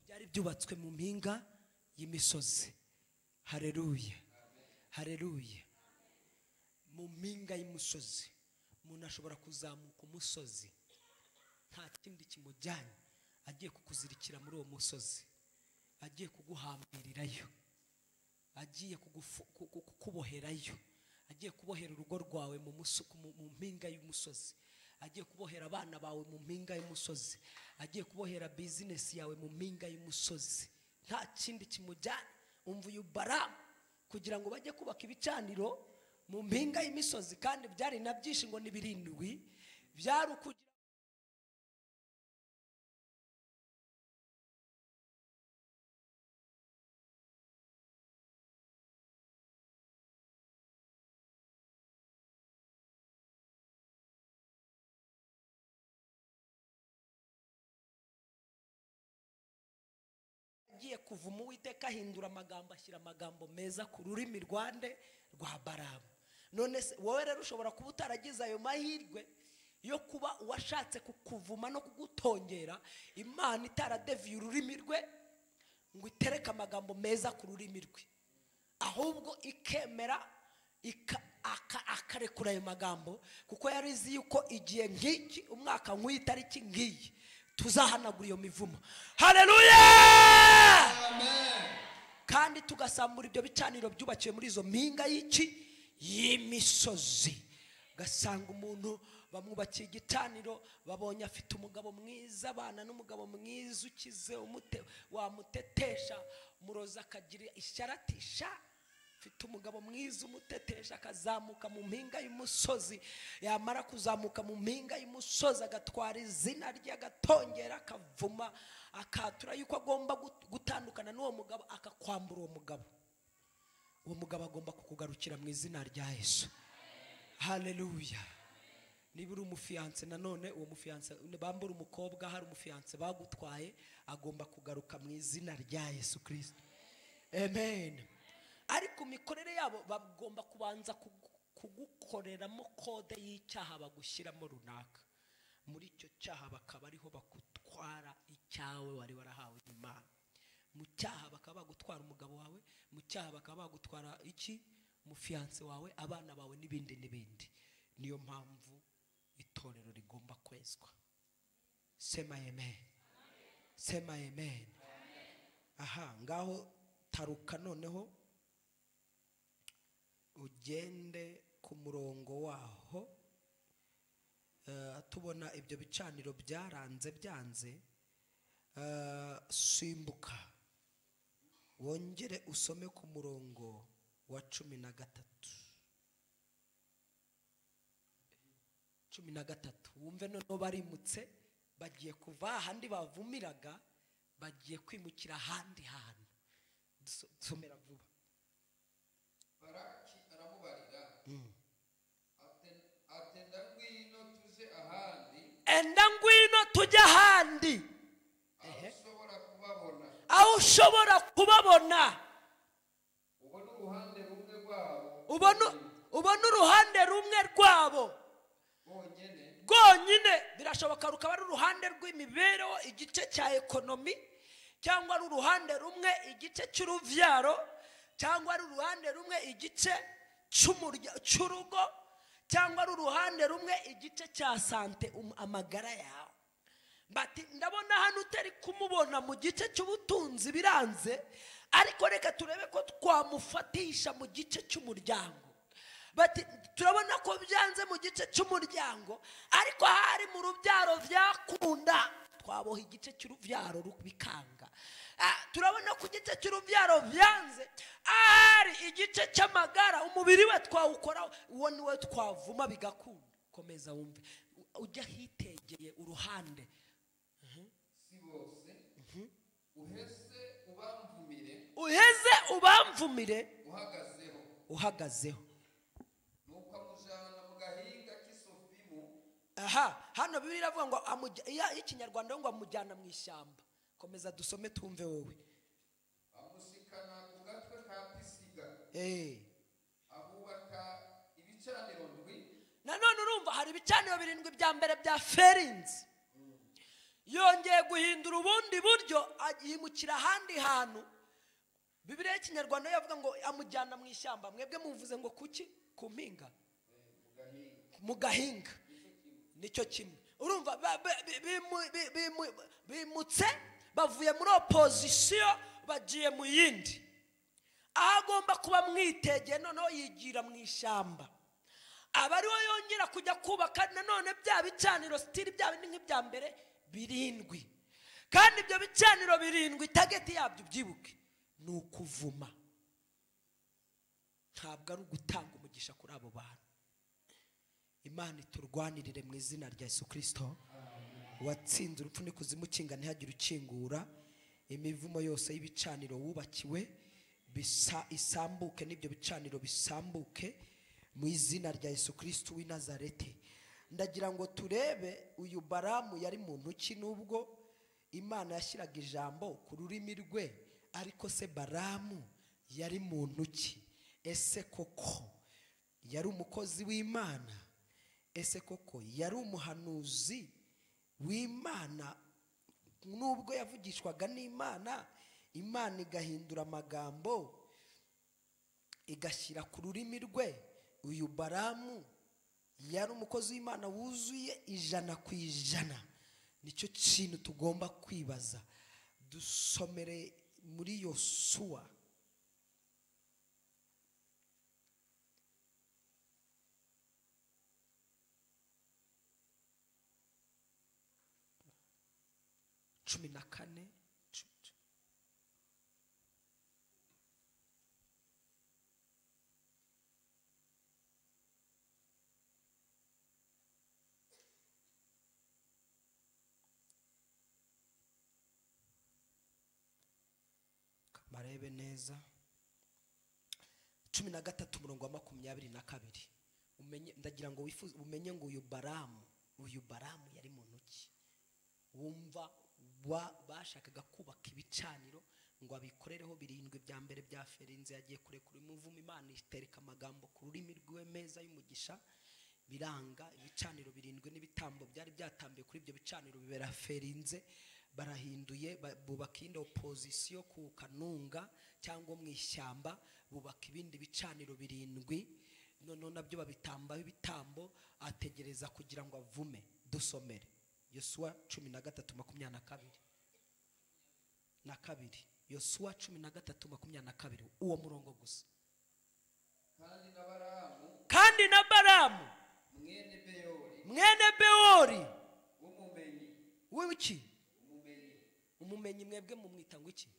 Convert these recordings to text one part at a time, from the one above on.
byari byubatswe mu mpinga y'imisozi. Haleluya, haleluya. Mu mpinga y'umusozi umuntu ashobora kuzamuka umusozi nta kindi kimujyanye, agiye kukuzirikira muri uwo musozi, agiye kuguhambirirayo, agiye kukuboherayo, agiye kubohera urugo rwawe mu mpinga y'umusozi, agiye kubohera abana bawe mu mpinga y'umusozi, agiye kubohera business yawe mu mpinga y'umusozi. Nta kindi kimujyana. Umva uyu Balamu kugira ngo bajye kubaka ibicaniro mu mpinga y'imisozi, kandi byari na byinshi ngo ni 7, byari ukugira agiye kuvuma Uwiteka ahindura amagambo, ashyira amagambo meza ku rurimi rwa Balamu. None se wowe rero ushobora kuba utaragize ayo mahirwe yo kuba uwashatse kukuvuma no kugutongera, Imana itaradeviye ururimi rwe ngo itereke amagambo meza ku rurimi rwe, ahubwo ikemera akarekura ayo magambo, kuko yari izi yuko igihe nk'iki, umwaka nk'uyu, itariki nk'iyi, tuzahanagura iyo mivumo. Haleluya, amen. Kandi tugasambura ibyo bicaniro byubakiwe muri izo mpinga y'imisozi. Gasanga umuntu bamwubakiye igicaniro, babonye afite umugabo mwiza, abana n'umugabo mwiza ukize, wamutetesha, umuroza akagira isharatisha, afite umugabo mwiza umutetesha, akazamuka mu mpinga y'umusozi. Yamara kuzamuka mu mpinga y'umusozi agatwara izina rye, agatongera, akavuma, akatura yuko agomba gutandukana n'uwo mugabo, akakwambura uwo mugabo. Uwo mugabo agomba kukugarukira mu izina rya Yesu. Haleluya. Niba uri umufiance, nanone uwo mufiance bambura umukobwa, hari umufiance bagutwaye, agomba kugaruka mu izina rya Yesu Kristo. Amen. Ariko mikorere yabo bagomba kubanza kugukoreramo kode y'icyaha bagushyiramo runaka. Muri icyo cyaha bakaba ariho bakutwara icyawe wari warahawe n'Imana. Mu cyaha bakaba bagutwara umugabo wawe, mu cyaha bakaba bagutwara iki, umufiance wawe, abana bawe, n'ibindi n'ibindi. Niyo mpamvu itorero rigomba kwezwa. Sema amen. Sema amen. Aha, ngaho taruka noneho ugende ku murongo waho. Tubona ibyo bicaniro byaranze byanze, simbuka wongere usome ku murongo wa 13. 13 wumve noneho barimutse, bagiye kuva ahandi bavumiraga, bagiye kwimukira ahandi hantu. Somera vuba. Baraki aramubarira atenda ngwino tuje ahandi, enda ngwino tujya ahandi, ushobora kubabona, aho ushobora kubabona, ubona uruhande rumwe rwabo, ubona uruhande rumwe rwabo rwonyine. Birashoboka rukaba ari uruhande rw'imibereho, igice cya ekonomi, cyangwa ari uruhande rumwe igice cy'uruvyaro, cyangwa ari uruhande rumwe igice cy'urugo, cyangwa ari uruhande rumwe igice cya sante, amagara yawe. Bati ndabona hano utari kumubona mu gice cy'ubutunzi biranze, ariko reka turebe ko twamufatisha mu gice cy'umuryango. Bati turabona ko byanze mu gice cy'umuryango, ariko hari mu rubyaro byakunda, twaboha igice cy'urubyaro bikanga. Turabona ku gice cy'urubyaro byanze, ari igice cy'amagara, umubiri we twawukora, uwo niwe twavuma bigakunda. Komeza wumve, ujya hitegeye uruhande. Si bose uheze ubamvumire uhagazeho. Nuko amujana mu gahinga k'isofimu. Aha, hano Bibiliya iravuga ngo ikinyarwanda ngo amujyana mu ishyamba. Komeza dusome twumve wowe. Amushikana ku gatwe ka Pisiga. Ahubaka ibicaniro 7. Nanone urumva hari ibicaniro 7 bya mbere bya Ferinzi. yongeye guhindura ubundi buryo yimukira ahandi hantu. Bibiliya y'Ikinyarwanda yavuga ngo amujyana mu ishyamba. Mwebwe muvuze ngo kuki? Ku mpinga, mu gahinga. Nicyo kimwe. Urumva bimutse bavuye muri opposition bagiye mu yindi. Agomba kuba mwitegeye noneho yigira mu ishyamba. Abariho yongera kujya kubaka nanone bya bicaniro stili bya bindi nk'ibya mbere birindwi. Kandi ibyo bicaniro birindwi target yabyo byibuke ni ukuvuma. Ntabwo ari ugutanga umugisha kuri abo bantu. Imana iturwanirire mu izina rya Yesu Kristo. Watsinze urupfu n'ikuzimu kinga ntihagire ukingura. Imivumo yose y'ibicaniro wubakiwe isambuke, n'ibyo bicaniro bisambuke mu izina rya Yesu Kristo w'i Nazareti. Ndagira ngo turebe uyu Baramu yari muntu ki, nubwo Imana yashyiraga ijambo ku rurimi rwe, ariko se Baramu yari muntu ki? Ese koko yari umukozi w'Imana? Ese koko yari umuhanuzi w'Imana? Nubwo yavugishwaga n'Imana, Imana igahindura amagambo igashyira ku rurimi rwe. Uyu Baramu yari umukozi w'Imana wuzuye 100%. Nicyo kintu tugomba kwibaza. Dusomere muri Yosuwa cumi na kane. Marebe neza 13 murongo wa 22. Ndagira ngo wifuze umenye ngo uyu Baramu yari muntu ki. Wumva bashakaga kubaka ibicaniro ngo abikorereho birindwi bya mbere bya ferinze. Yagiye kure kuri Umuvumo, Imana itereka amagambo ku rurimi rwe meza y'umugisha, biranga. Ibicaniro birindwi n'ibitambo byari byatambiye kuri ibyo bicaniro bibera ferinze. Barahinduye bubaka indi opposition ku kanunga cyangwa mu ishyamba, bubaka ibindi bicaniro birindwi. None nabyo babitambaho ibitambo, ategereza kugira ngo avume. Dusomere Yosuwa 13:22. Yosuwa 13:22, uwo murongo gusa. Kandi na Baramu mwene Beori w'iki? Umumenyi. Mwebwe mumwita ngo iki?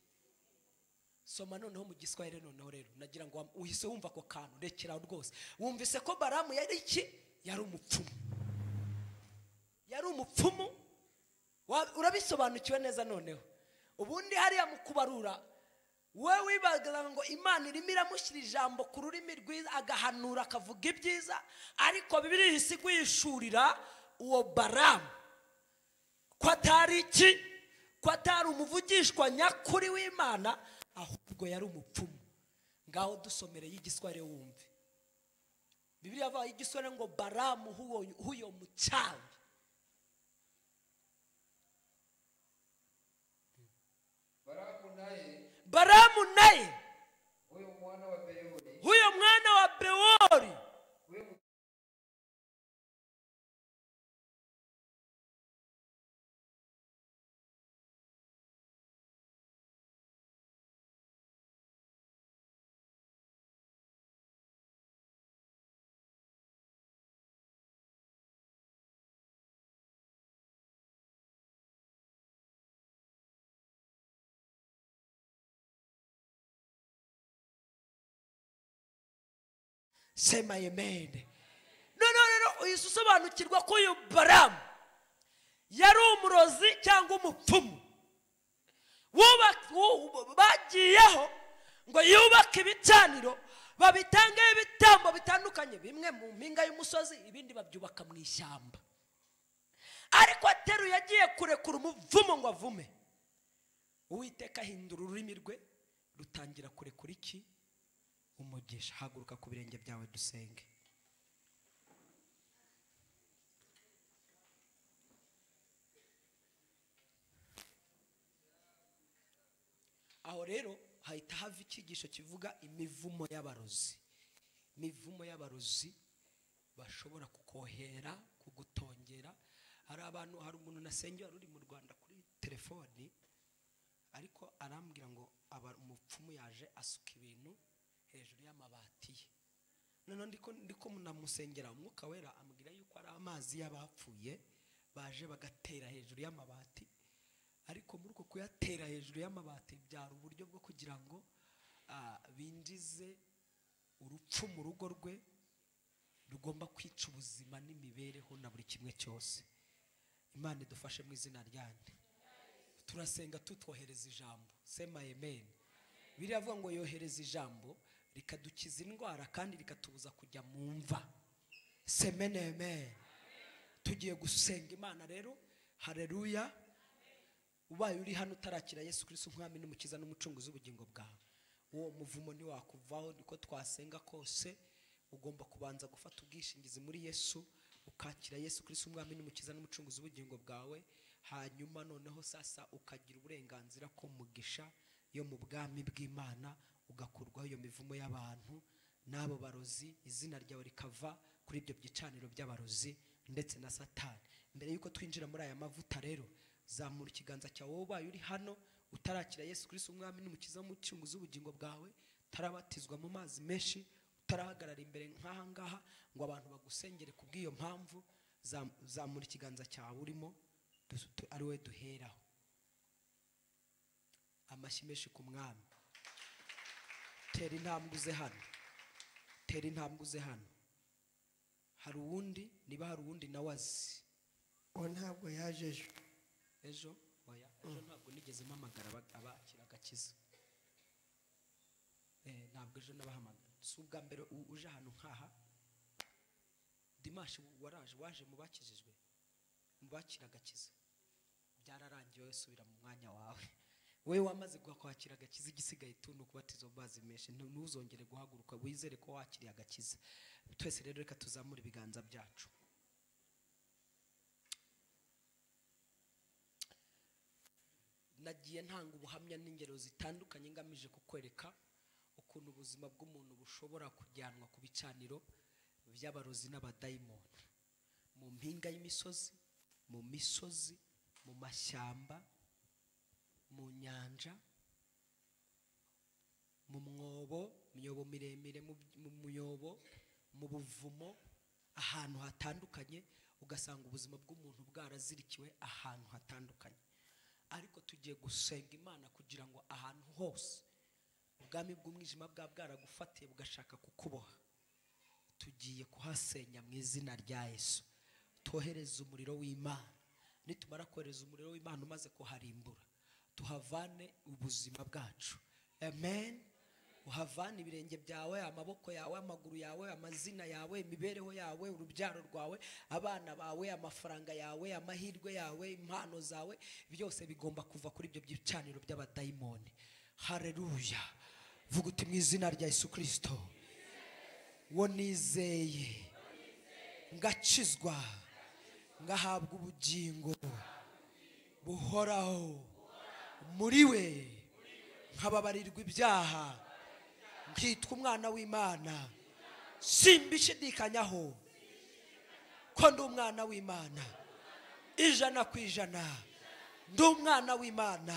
Soma noneho mu Giswahili noneho rero. Nagira ngo uhise wumva ko kantu rekera rwose. Wumvise ko Baramu yari iki? Yari umupfumu. Yari umupfumu. Urabisobanukiwe neza noneho. Ubundi hariya mu kubarura we wibaga ngo Imana irimo iramushyira ijambo ku rurimi rwiza, agahanura akavuga ibyiza, ariko Bibiliya ihise igwishurira uwo Baramu ko atari iki? Ko atari umuvugishwa nyakuri w'Imana, ahubwo yari umupfumu. Ngaho dusomere y'Igiswahili wumve. Bibiliya yavuga y'Igiswahili ngo Baramu huyo mchawi. Baramu naye huyo mwana wa Beori sema amen. No, uyisobanukirwa ko uyu Baramu yari umurozi cyangwa umupfumu. Bagiyeho ngo yubake ibicaniro, babitange ibitambo bitandukanye, bimwe mu mpinga y'umusozi, ibindi babyubaka mu ishyamba. Ariko ateruye yagiye kurekura umuvumo ngo avume. Uwiteka ahindura ururimi rwe rutangira kurekura iki? Umugisha. Haguruka ku birenge byawe dusenge. aho rero hahita hava icyigisho kivuga imivumo y'abarozi. Imivumo y'abarozi bashobora kukohera, kugutongera. Hari umuntu nasengeye wari uri mu Rwanda kuri telefoni, ariko arambwira ngo umupfumu yaje asuka ibintu hejuru y'amabati ye. None ndiko munamusengera, umwuka wera ambwira yuko ari amazi y'abapfuye baje bagatera hejuru y'amabati. Ariko muri uko kuyatera hejuru y'amabati byari uburyo bwo kugira ngo binjize urupfu mu rugo rwe rugomba kwica ubuzima n'imibereho na buri kimwe cyose. Imana idufashe mu izina ryande. Turasenga tutwohereza ijambo. Sema amen. Biravuga ngo yohereza ijambo rikadukiza indwara kandi rikatubuza kujya mu mva. Semene amen. Tugiye gusenga Imana rero. Haleluya. Ubaye uri hano utarakira Yesu Kristo nk'umwami n'umukiza n'umucunguzi w'ubugingo bwawe, uwo muvumo ni wakuvaho. Niko twasenga kose ugomba kubanza gufata ubwishingizi muri Yesu, ukakira Yesu Kristo umwami n'umukiza n'umucunguzi w'ubugingo bwawe. Hanyuma noneho sasa ukagira uburenganzira ko mugisha yo mu bwami bw'Imana, ugakurwaho iyo mivumo y'abantu n'abo barozi, izina ryawe rikava kuri ibyo byicaniro by'abarozi ndetse na Satani. Mbere yuko twinjira muri aya mavuta rero, zamura ikiganza cyawe ubaye uri hano utarakira Yesu Kristo umwami n'umukiza n'umucunguzi w'ubugingo bwawe, tarabatizwa mu mazi menshi, utarahagarara imbere nk'aha ngaha ngo abantu bagusengere kubw'iyo mpamvu. Zamura ikiganza cyawe urimo, ari we duheraho. Amashyi menshi ku mwami. Tera intambwe uze hano, tera intambwe uze hano. Hari uwundi, niba hari uwundi nawe azi. Ntabwo yaje ejo oya, ejo ntabwo nigeze mpamagara abakira agakiza. Ntabwo ejo nabahamagara. Si ubwa mbere uje ahantu nk'aha. Dimashi waje mu bakijijwe, mu bakira agakiza. Byararangiye, wowe subira mu mwanya wawe. Wowe wamaze kwakira agakiza, igisigaye tuntu kubatiza mu mazi menshi. Ntuzongere guhaguruka, wizere ko wakiriye agakiza. Twese rero reka tuzamure ibiganza byacu. Nagiye ntanga ubuhamya n'ingero zitandukanye ngamije kukwereka ukuntu ubuzima bw'umuntu bushobora kujyanwa ku bicaniro by'abarozi n'abadayimoni, mu mpinga y'imisozi, mu misozi, mu mashyamba, mu nyanja, mu myobo miremire, mu myobo, mu buvumo, ahantu hatandukanye. Ugasanga ubuzima bw'umuntu bwarazirikiwe ahantu hatandukanye. Ariko tugiye gusenga Imana kugira ngo ahantu hose ubwami bw'umwijima bwaragufatiye bugashaka kukuboha, tugiye kuhasenya mu izina rya Yesu. Tohereza umuriro w'Imana. Nitumara kohereza umuriro w'Imana umaze kuharimbura, tuhavane ubuzima bwacu. Amen. Uhavane ibirenge byawe, amaboko yawe, amaguru yawe, amazina yawe, imibereho yawe, urubyaro rwawe, abana bawe, amafaranga yawe, amahirwe yawe, impano zawe, byose bigomba kuva kuri ibyo byicaniro by'abadayimoni. Haleluya. Vuga uti mu izina rya Yesu Kristo, wo nizeye ngakizwa, ngahabwa ubugingo buhoraho muri we, nkababarirwa ibyaha, nkitwa umwana w'Imana. Simbishidikanyaho ko ndi umwana w'Imana, 100%. Ndi umwana w'Imana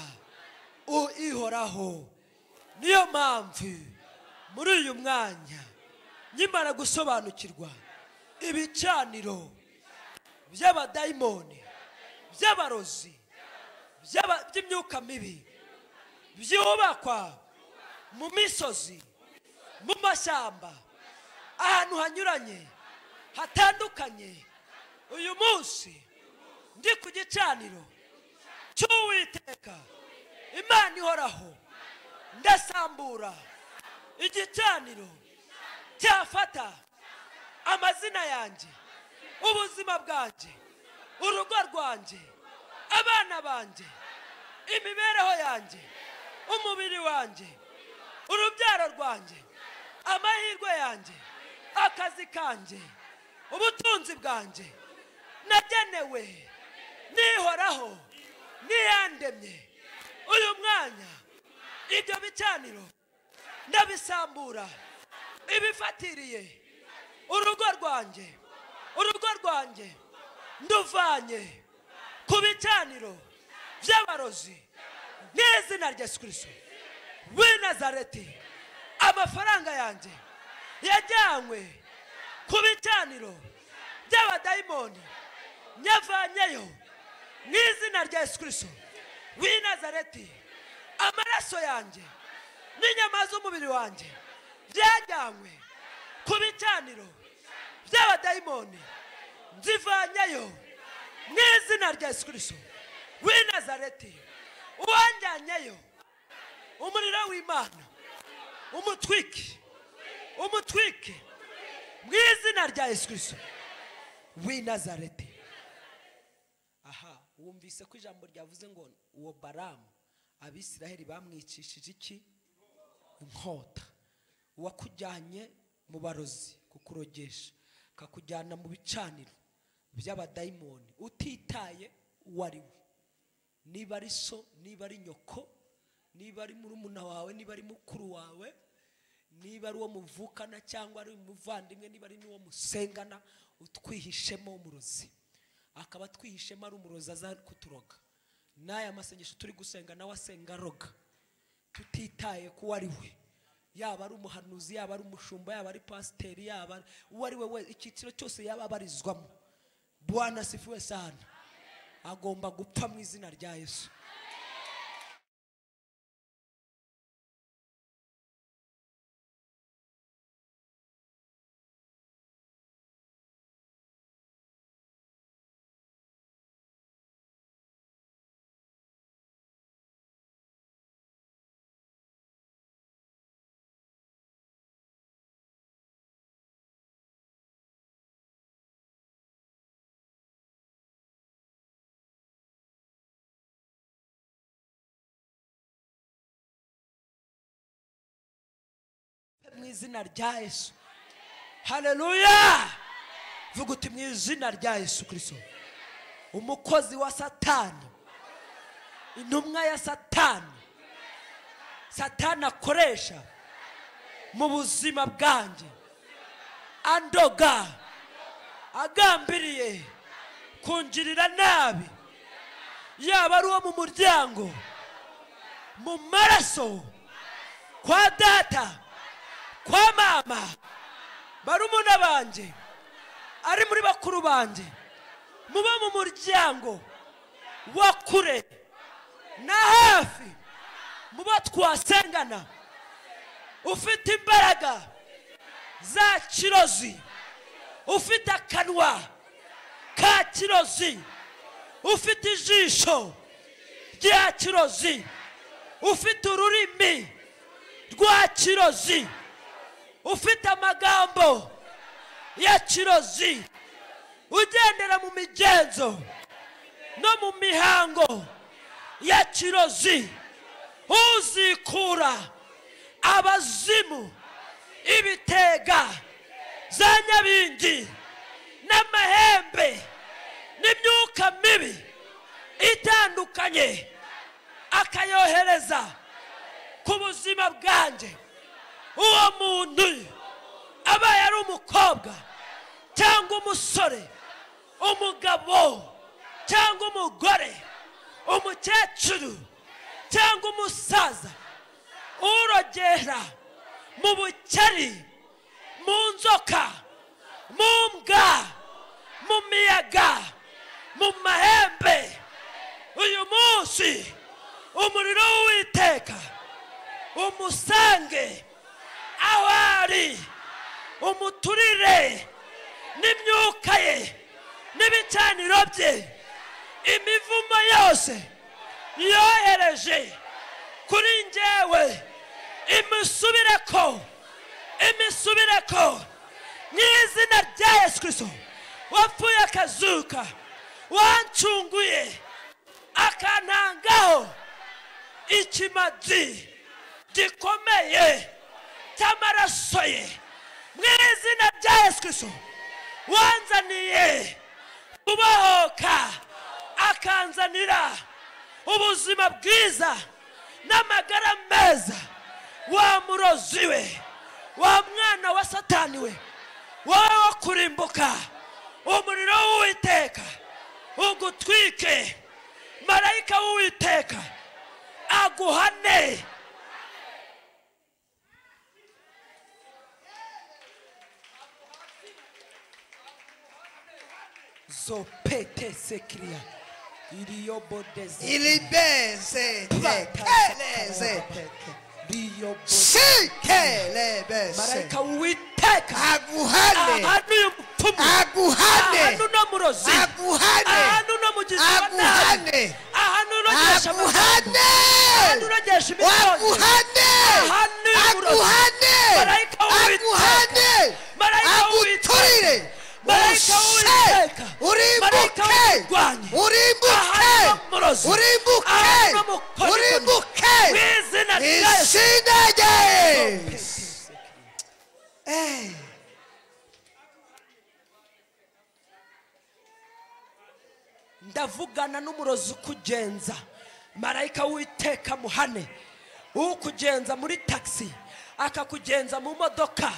ihoraho. Niyo mpamvu muri uyu mwanya nyimara gusobanukirwa ibicaniro by'abadayimoni, by'abarozi, by'imyuka mibi byubakwa mu misozi, mu mashyamba, ahantu hanyuranye hatandukanye, uyu munsi ndi ku gicaniro cy'Uwiteka Imana ihoraho, ndasambura igicaniro cyafata amazina yanjye, ubuzima bwanjye, urugo rwanjye, abana banjye, imibereho yanjye, umubiri wanjye, urubyaro rwanjye, amahirwe yanjye, akazi kanjye, ubutunzi bwanjye. Nagenewe nihoraho, niyandemye. Uyu mwanya ibyo bicaniro ndabisambura ibifatiriye urugo rwanjye nduvanye ku bicaniro by'abarozi n'izina rya Yesu Kristo w'i Nazareti. Amafaranga yanjye yajyanywe ku bicaniro by'abadayimoni nyavanyeyo n'izina rya Yesu Kristo w'i Nazareti. Amaraso yanjye n'inyama z'umubiri wanjye byajyanywe ku bicaniro by'abadayimoni nzivanyeyo n'izina rya Yesu Kristo w'i Nazareti. Uwanjyanyeyo umuriro w'Imana umutwike mu izina rya Yesu Kristo w'i Nazareti. Aha, wumvise ko ijambo ryavuze ngo uwo Baramu Abisiraheli bamwicishije iki? Inkota. Uwakujyanye mu barozi kukurogesha, kakujyana mu bicaniro by'abadayimoni utitaye uwariwe, niba ari so, niba ari nyoko, niba ari murumuna wawe, niba ari mukuru wawe, niba ari uwo muvukana cyangwa ari umuvandimwe, niba ari n'uwo musengana, utwihishemo umurozi, akaba twihishemo ari umurozi aza kuturoga. N'aya masengesho turi gusenga nawe asenga roga, tutitaye ku wariwe, yaba ari umuhanuzi, yaba ari umushumba, yaba ari pasiteri, yaba uwo ari we icyiciro cyose yaba abarizwamo. Bwana asifiwe sana. Agomba gupfa mu izina rya Yesu. Mu izina rya Yesu. Haleluya. Vuga uti mu izina rya Yesu Kristo. Umukozi wa Satani, intumwa ya Satani, Satani akoresha mu buzima bwanjye, andoga, agambiriye kunjirira nabi, yaba ari uwo mu muryango, mu maraso, kwa data, kwa mama, barumuna banje, ari muri bakuru banje, muba mu muryango wa kure na hafi, muba twasengana, ufite imbaraga za kirozi, ufite akanwa ka kirozi, ufite ijisho rya kirozi, ufite ururimi rwa kirozi, ufite amagambo ya kirozi, ugendera mu migenzo no mu mihango ya kirozi, uzikura abazimu, ibitega, za nyabingi n'amahembe n'imyuka mibi itandukanye, akayohereza ku buzima bwanjye. Uwo muntu abaye ari umukobwa cyangwa umusore, umugabo cyangwa umugore, umukecuru cyangwa umusaza, urogera mu bukeri, mu nzoka, mu mbwa, mu miyaga, mu mahembe, uyu munsi umuriro w'Uwiteka umusange aho ari, umuturire n'imyuka ye n'ibicaniro bye, imivumo yose yohereje kuri njyewe imisubireko mu izina rya Yesu Kristo. Wapfuye akazuka, wancunguye akantangaho ikimazi gikomeye cy'amaraso ye, mu izina rya Yesu Kristo. Wanzaniye ubohoka, akanzanira ubuzima bwiza n'amagara meza. neza wa murozi we wa mwana wa satani we wowe wo kurimbuka umuriro w'Uwiteka ugutwike marayika w'Uwiteka aguhane zopete sekria iliyobodeze ilibeze tekeleze sikelebese marayika w'Uwiteka aguhane aguhane ahanu no murozi aguhane ahanu no mugizi wa nabi aguhane ahanu urogesha aguhane ahanu urogesha imisozi aguhane aguhane marayika w'Uwiteka marayika w'Uwiteka marayika w'Uwiteka urimbuke urimbuke urimbuke urimbuke izina rya Yesu. ndavugana n'umurozi ukugenza marayika w'Uwiteka muhane ukugenza muri taxi akakugenza mu modoka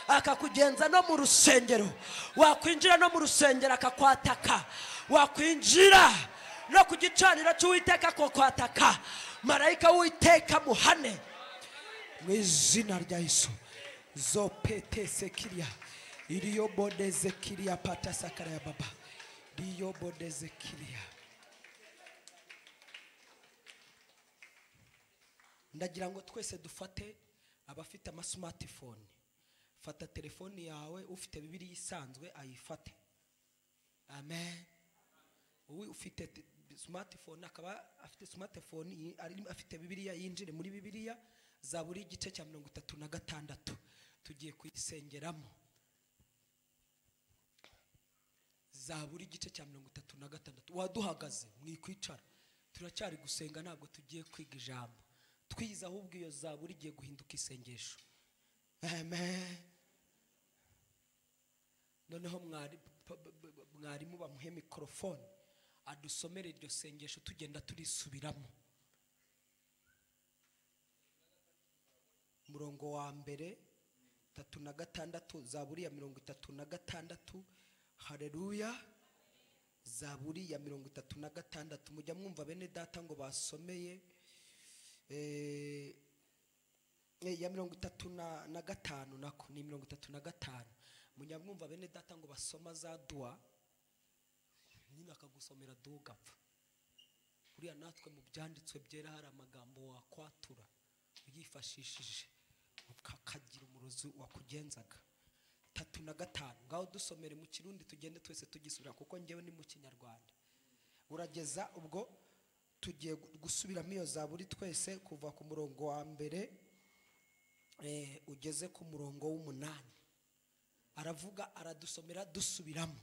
akakugenza no mu rusengero wakwinjira no mu rusengero akakwataka wakwinjira no ku gicaniro cy'Uwiteka akakwataka marayika w'Uwiteka muhane mu izina rya Yesu zopete sekiria iliyobodeze kiria pata sakara ya baba iliyobodeze kiria. Ndagira ngo twese dufate abafite ama smartphone fata telefoni yawe ufite Bibiliya isanzwe ayifate amen uwi ufite smartphone akaba afite smartphone afite Bibiliya yinjire muri Bibiliya Zaburi igice cya 36 tugiye kuyisengeramo Zaburi igice cya 36 waduhagaze mwikwicara turacyari gusenga ntabwo tugiye kwiga ijambo twiza ahubwo iyo Zaburi igiye guhinduka isengesho amen noneho mwarimu bamuhe microphone adusomere iryo sengesho tugenda turisubiramo murongo wa mbere 36 Zaburi ya 36 haleluya Zaburi ya 36 mujya mwumva bene data ngo basomeye ya 35 nako ni 35 mujya mwumva bene data ngo basoma za dua nyina akagusomera dugapfa uriya natwe mu byanditswe byera hari amagambo wakwatura yifashishije ukakagira umurozi wakugenzaga 35 ngaho dusomere mu kirundi tugende twese tugisubira kuko ngewe ni mu kinyarwanda urageza ubwo tugiye gusubiramo iyo Zaburi twese kuva ku murongo wa mbere ugeze ku murongo w'8 aravuga aradusomera dusubiramo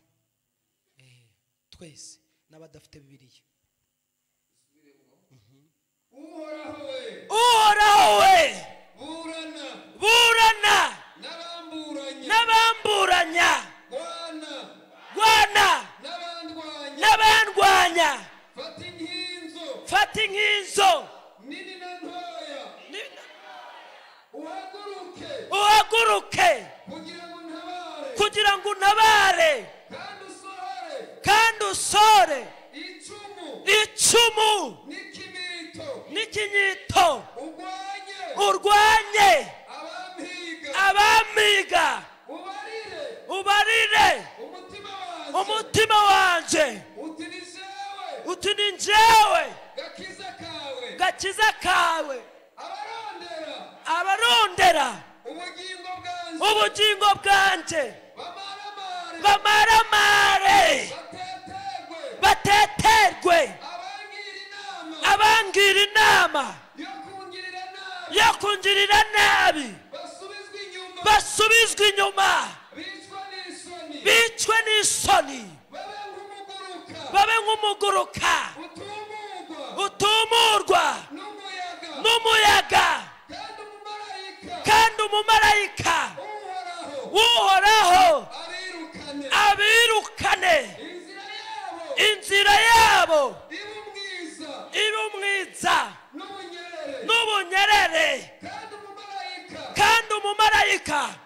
twese n'abadafite Bibiliya uhoraho we burana n'abamburanya rwana n'abandwanya fata inkinzo nini na ntoya uhaguruke kugira ngo untabare kandi usore icumu n'ikinyito urwanye abamiga ubarire umutima wanje uti ni njyewe gakiza kawe abarondera ubugingo bwanje bamaramare bateterwe abangira inama yo kungirira nabi basubizwe inyuma bicwe n'isoni babe nk'umuguruka utumurwa n'umuyaga kandi umumarayika w'Uhoraho abirukane inzira yabo ibe umwiza n'ubunyerere unyerere kandi umumarayika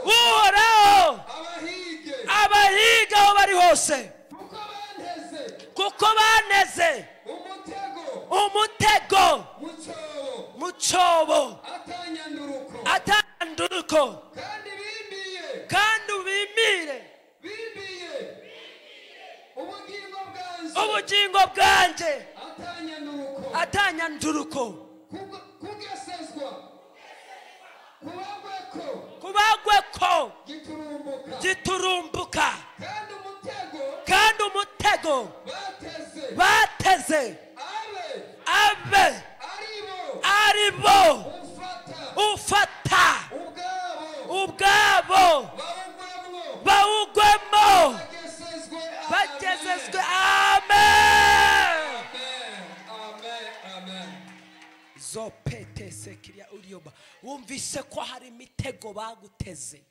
uhoraho abahiga aho bari hose kuko baneze umutego mu cyobo atanyanduruko kandi ubimire ubugingo bwanjye atanyanduruko kubagweko giturumbuka kandi umutego bateze abe aribo ufata ubwabo bawugwemo bagezezwe. Amen. Zopete sekiria urioba. Wumvise ko hari imitego baguteze.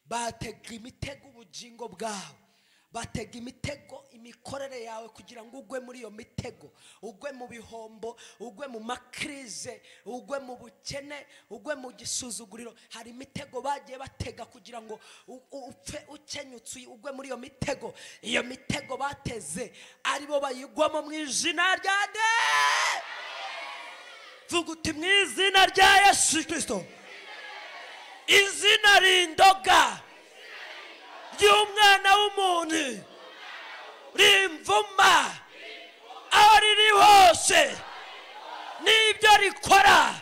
Batega imitego ubugingo bwawe. Batega imitego imikorere yawe kugira ngo ugwe muri iyo mitego, ugwe mu bihombo, ugwe mu makrize, ugwe mu bukene, ugwe mu gisuzuguriro. Hari imitego bagiye batega kugira ngo upfe ukenyutse ugwe muri iyo mitego. Iyo mitego bateze aribo bayigwamo mu izina rya de. Vuga uti mu izina rya Yesu Kristo. Izina rindoga ry'umwana w'umuntu rimvuma aho riri hose n'ibyo rikora.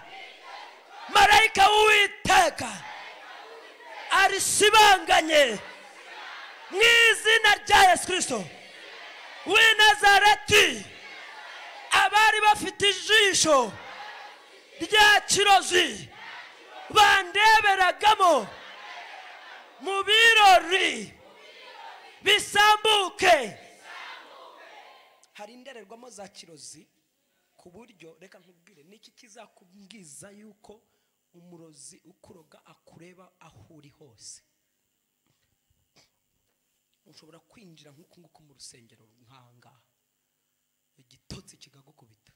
Marayika w'Uwiteka arisibanganye mu izina rya Yesu Kristo w'i Nazareti. Abari bafite ijisho rya kirozi bandeberagamo mu birori bisambuke. Hari indererwamo za kirozi ku buryo reka nkubwire niki kizakubwiza yuko umurozi ukuroga akureba aho uri hose. Ushobora kwinjira nk'uko mu rusengero nkanga igitotsi kigagukubita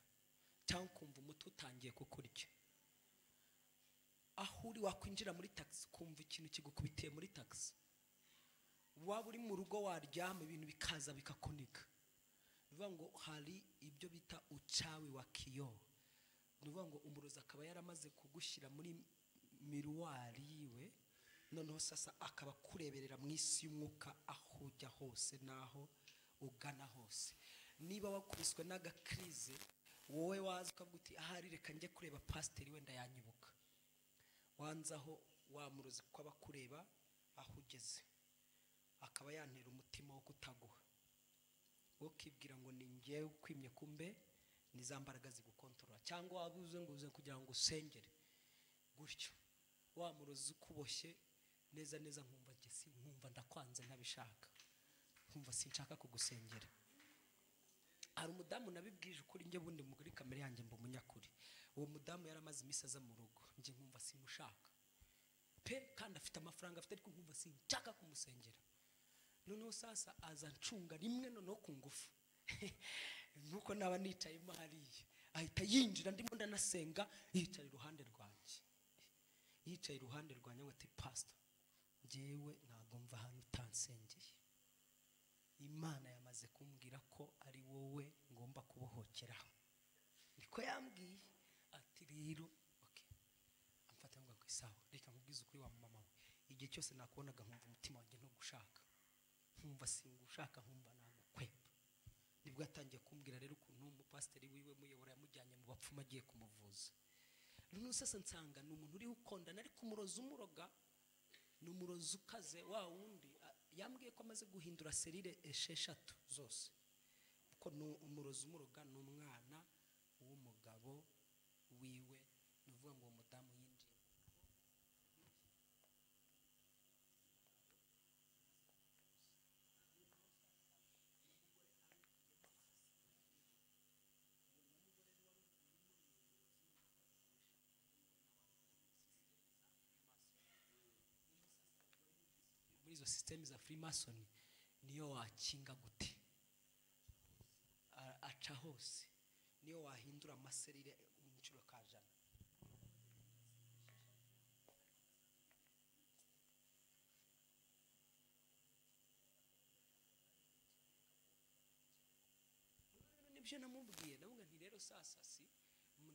cyangwa kumva umutwe utangiye kukurya. Aho uri wakwinjira muri taxi kumva ikintu kigukubitiye muri taxi. Waba uri mu rugo waryama ibintu bikaza bikakuniga. Bivuga ngo hari ibyo bita ucawi wa kiyo. Bivuga ngo umurozi akaba yaramaze kugushyira muri miruwari yiwe, noneho sasa akaba kureberera mu isi y'umwuka aho ujya hose naho ugana hose. Niba wakubiswe n'agakrize wowe waza ukaguti ahari reka njye kureba pasiteri wenda yanyibuka. Wanzaho wa murozi kwaba kureba aho ugeze akaba yantera umutima wo kutaguha, wo kibwira ngo ni ngiye ukwimye kumbe nizambaraga zigukontorora, cyangwa wabuze ngo uze kugira ngo usengere gutyo. Wa murozi kuboshye neza neza nkumva gesi nkumva ndakwanze ntabishaka, nkumva sinshaka kugusengera. Hari umudamu nabibwije ukuri njye bundi muri kamere yanjye mba umunyakuri. Uwo mudamu yaramaze imisaza mu rugo njye nkumva simushaka pe kandi afite amafaranga afite ariko nkumva sinshaka kumusengera. Noneho sasa aza ncunga rimwe noneho ku ngufu nuko naba nicaye hariya ahita yinjira ndimo ndanasenga yicaye iruhande rwanjye. Yicaye iruhande rwanjye ngo ati pastor njyewe ntabwo mva hano utansengeye. Imana yamaze kumbwira ko ari wowe ngomba kubohokeraho. Niko yambwiye ati rero okay amfata ngo kwisaho reka nkubwize ukuri wa mama we. Igihe cyose nakubonaga nkumva umutima wanjye no gushaka, nkumva singushaka, nkumva nagukwepa. Nibwo yatangiye kumbwira rero ukuntu umupasiteri wiwe muyobora yamujyanye mu bapfumu agiye kumuvuza. None sasa nsanga ni umuntu uri ukondana ariko umurozi umuroga ni umurozi ukaze wa wundi. Yambwiye ko amaze guhindura serire 6 zose kuko umurozi umuroga ni umwana w'umugabo wiwe. Nuvuga ngo umudamu yinjiye muri izo system za Freemason. Niyo wakinga gute aca hose, niyo wahindura amaserire inshuro kaja nibyo namubwiye ndavuga nti rero sasa si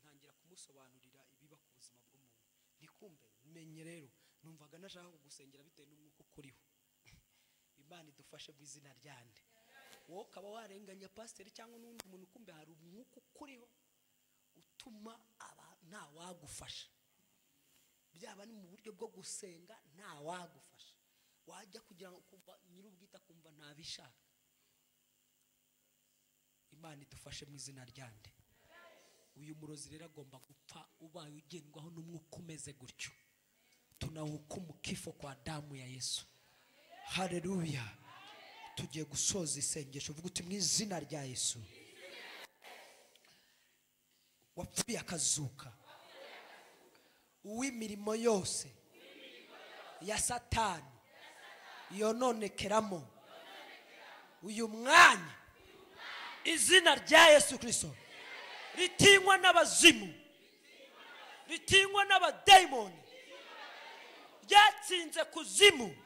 ntangira kumusobanurira ibiba ku buzima bw'umuntu ndikumbe menye rero numvaga nashaka kugusengera bitewe n'umwuka ukuriho Imana idufashe mu izina ryande wowe ukaba warenganya pasiteri cyangwa n'undi muntu kumbe hari umwuka ukuriho utuma nta wagufasha byaba ni mu buryo bwo gusenga nta wagufasha wajya kugira ngo kumva nyir'ubwita kumva ntabishaka Imana idufashe mu izina ryande uyu murozi rero agomba gupfa ubaye ugendwaho n'umwuka umeze gutyo tunahukumu kifo kwa damu ya Yesu haleluya tugiye gusoza isengesho uvuga uti mu izina rya Yesu wapfuye akazuka uw'imirimo yose ya Satani yononekeramo uyu mwanya izina rya Yesu Kristo ritinywa n'abazimu ritinywa n'abadayimoni ryatsinze kuzimu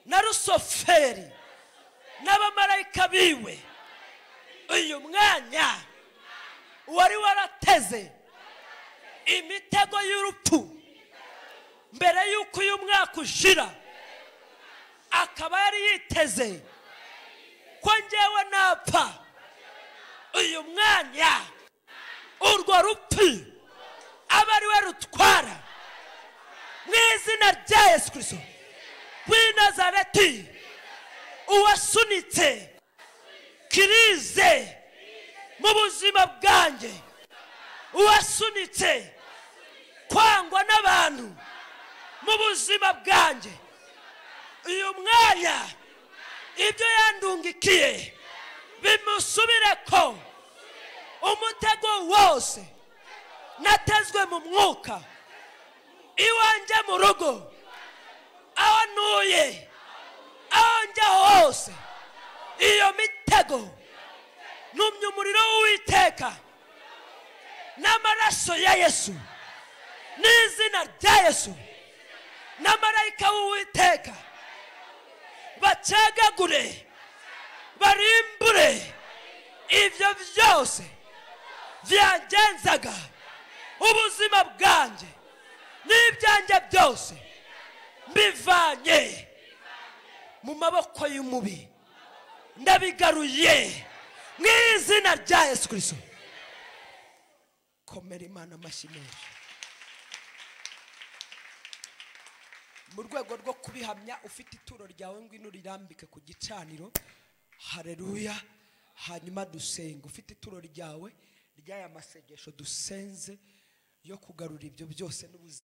na Rusoferi n'abamarayika biwe uyu mwanya wari warateze imitego y'urupfu mbere y'uko uyu mwaka ushira akaba yari yiteze ko njyewe napfa uyu mwanya urwo rupfu aba ari we rutwara mu izina rya Yesu Kristo w'i Nazareti uwasunitse kirize mu buzima bwanjye uwasunitse kwangwa n'abantu mu buzima bwanjye uyu mwanya ibyo yandungikiye bimusubireko umutego wose natezwe mu mwuka iwanjye mu rugo aho ntuye aho njya hose iyo mitego numye umuriro w'Uwiteka n'amaraso ya Yesu n'izina rya Yesu n'amarayika w'Uwiteka bacagagure barimbure ibyo byose byangenzaga ubuzima bwanjye n'ibyanjye byose mbivanye mu maboko y'umubi ndabigaruye mu izina rya Yesu Kristo komera Imana amashyi menshi mu rwego rwo kubihamya ufite ituro ryawe ngwino rirambike ku gicaniro haleluya hanyuma dusenga ufite ituro ryawe ry'aya masengesho dusenze yo kugarura ibyo byose n'ubuzima